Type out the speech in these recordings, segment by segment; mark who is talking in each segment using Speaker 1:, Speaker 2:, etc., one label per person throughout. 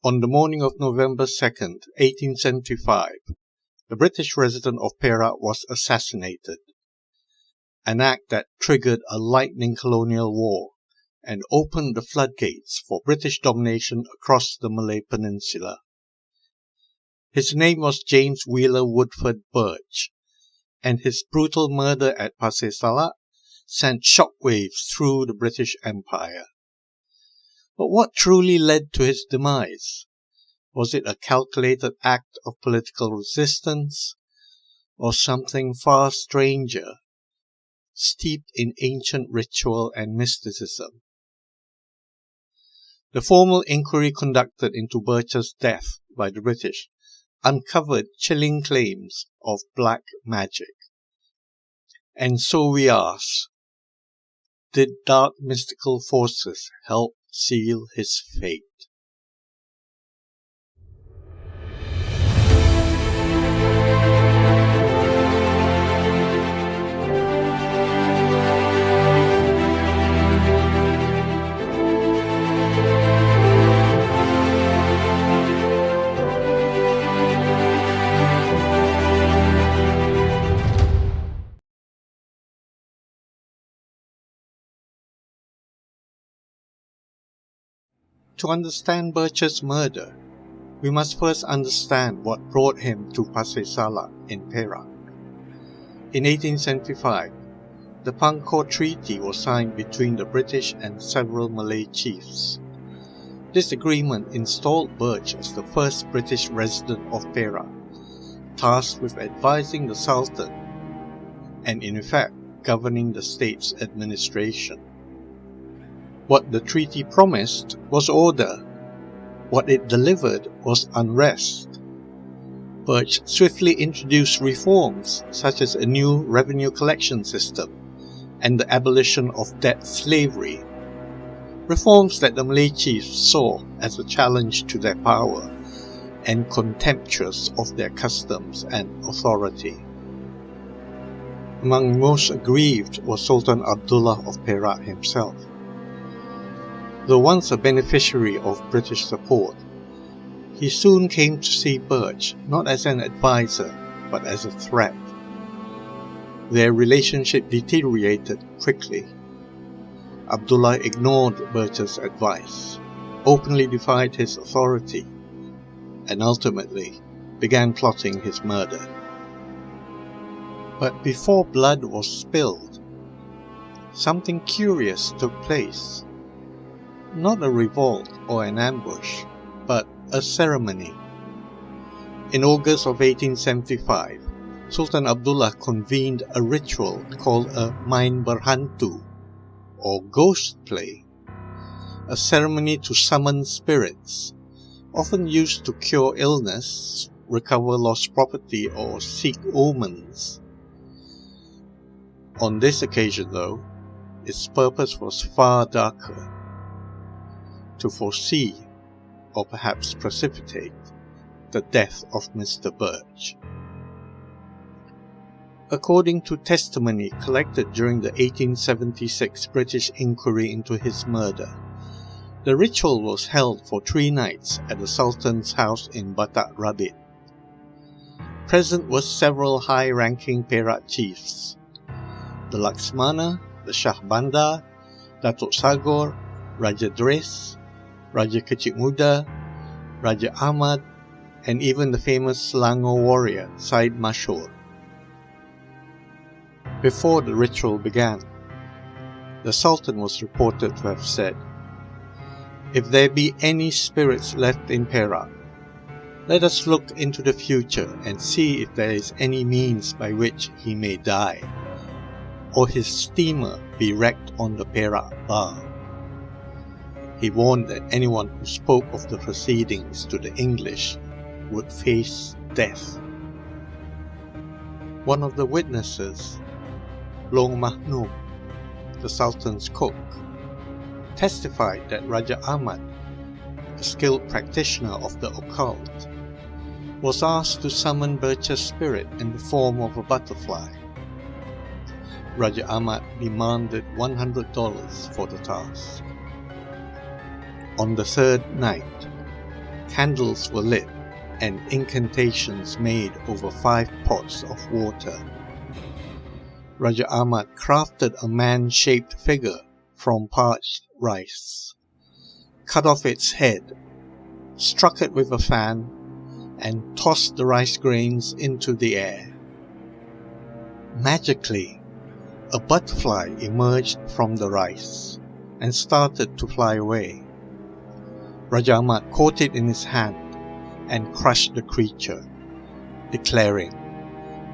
Speaker 1: On the morning of November 2nd, 1875, the British resident of Perak was assassinated, an act that triggered a lightning colonial war and opened the floodgates for British domination across the Malay Peninsula. His name was James Wheeler Woodford Birch, and his brutal murder at Pasir Salak sent shockwaves through the British Empire. But what truly led to his demise? Was it a calculated act of political resistance, or something far stranger, steeped in ancient ritual and mysticism? The formal inquiry conducted into Birch's death by the British uncovered chilling claims of black magic. And so we ask, did dark mystical forces help seal his fate? To understand Birch's murder, we must first understand what brought him to Pasir Salak in Perak. In 1875, the Pangkor Treaty was signed between the British and several Malay chiefs. This agreement installed Birch as the first British resident of Perak, tasked with advising the Sultan and in effect governing the state's administration. What the treaty promised was order. What it delivered was unrest. Birch swiftly introduced reforms such as a new revenue collection system and the abolition of debt slavery, reforms that the Malay chiefs saw as a challenge to their power and contemptuous of their customs and authority. Among most aggrieved was Sultan Abdullah of Perak himself. Though once a beneficiary of British support, he soon came to see Birch not as an advisor but as a threat. Their relationship deteriorated quickly. Abdullah ignored Birch's advice, openly defied his authority, and ultimately began plotting his murder. But before blood was spilled, something curious took place. Not a revolt or an ambush, but a ceremony. In August of 1875, Sultan Abdullah convened a ritual called a main berhantu, or ghost play, a ceremony to summon spirits, often used to cure illness, recover lost property, or seek omens. On this occasion, though, its purpose was far darker: to foresee, or perhaps precipitate, the death of Mr. Birch. According to testimony collected during the 1876 British inquiry into his murder, the ritual was held for 3 nights at the Sultan's house in Batak Rabit. Present were several high-ranking Perak chiefs: the Laksmana, the Shah Bandar, Datuk Sagor, Raja Dres, Raja Kecik Muda, Raja Ahmad, and even the famous Selangor warrior Said Mashur. Before the ritual began, the Sultan was reported to have said, "If there be any spirits left in Perak, let us look into the future and see if there is any means by which he may die, or his steamer be wrecked on the Perak bar." He warned that anyone who spoke of the proceedings to the English would face death. One of the witnesses, Long Mahnum, the Sultan's cook, testified that Raja Ahmad, a skilled practitioner of the occult, was asked to summon Birch's spirit in the form of a butterfly. Raja Ahmad demanded $100 for the task. On the 3rd night, Candles were lit and incantations made over 5 pots of water. Raja Ahmad crafted a man-shaped figure from parched rice, cut off its head, struck it with a fan, and tossed the rice grains into the air. Magically, a butterfly emerged from the rice and started to fly away. Raja Ahmad caught it in his hand and crushed the creature, declaring,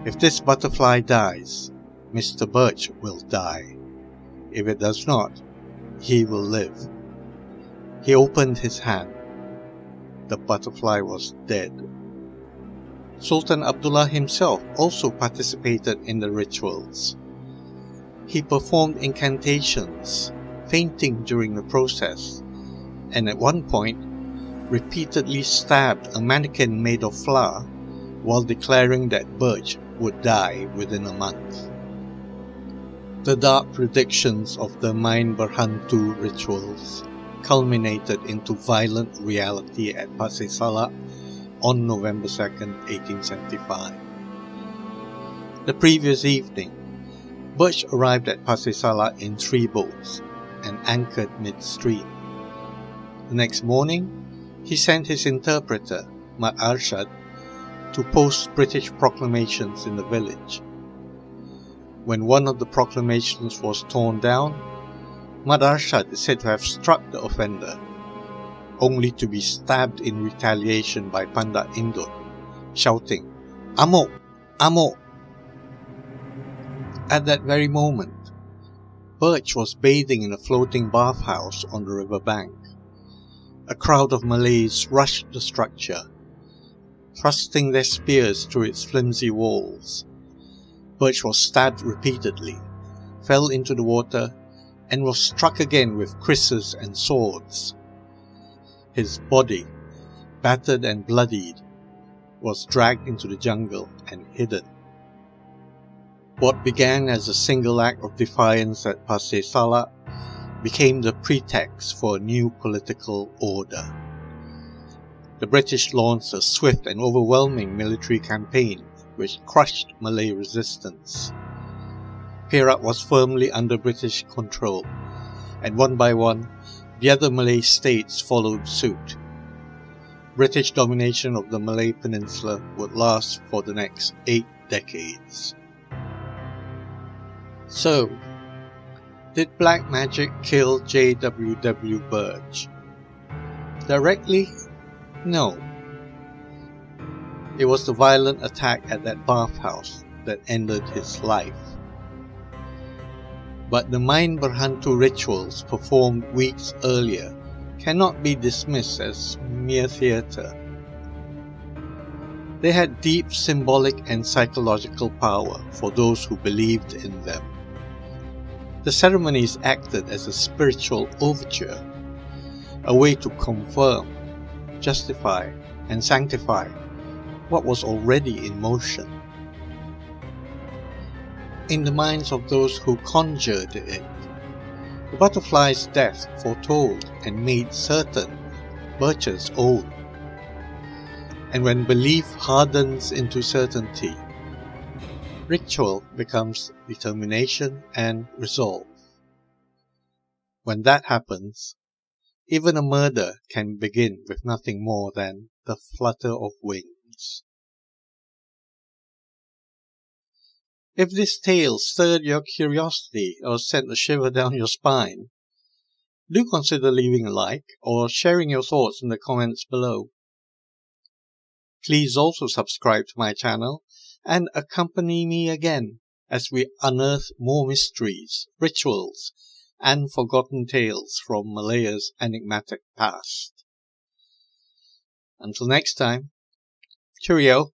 Speaker 1: "If this butterfly dies, Mr. Birch will die. If it does not, he will live." He opened his hand. The butterfly was dead. Sultan Abdullah himself also participated in the rituals. He performed incantations, fainting during the process, and at one point repeatedly stabbed a mannequin made of flour while declaring that Birch would die within a month. The dark predictions of the Main Berhantu rituals culminated into violent reality at Pasir Salak on November 2, 1875. The previous evening, Birch arrived at Pasir Salak in 3 boats and anchored midstream. The next morning, he sent his interpreter, Mat Arshad, to post British proclamations in the village. When one of the proclamations was torn down, Mat Arshad is said to have struck the offender, only to be stabbed in retaliation by Pandat Indut, shouting, "Amok! Amok!" At that very moment, Birch was bathing in a floating bathhouse on the river bank. A crowd of Malays rushed the structure, thrusting their spears through its flimsy walls. Birch was stabbed repeatedly, fell into the water, and was struck again with krisses and swords. His body, battered and bloodied, was dragged into the jungle and hidden. What began as a single act of defiance at Pasir Salak became the pretext for a new political order. The British launched a swift and overwhelming military campaign which crushed Malay resistance. Perak was firmly under British control, and one by one, the other Malay states followed suit. British domination of the Malay Peninsula would last for the next 8 decades. So, did black magic kill J.W.W. Birch? Directly? No. It was the violent attack at that bathhouse that ended his life. But the Main Berhantu rituals performed weeks earlier cannot be dismissed as mere theatre. They had deep symbolic and psychological power for those who believed in them. The ceremonies acted as a spiritual overture, a way to confirm, justify, and sanctify what was already in motion. In the minds of those who conjured it, the butterfly's death foretold and made certain Birch's own. And when belief hardens into certainty, ritual becomes determination and resolve. When that happens, even a murder can begin with nothing more than the flutter of wings. If this tale stirred your curiosity or sent a shiver down your spine, do consider leaving a like or sharing your thoughts in the comments below. Please also subscribe to my channel and accompany me again as we unearth more mysteries, rituals, and forgotten tales from Malaya's enigmatic past. Until next time, cheerio!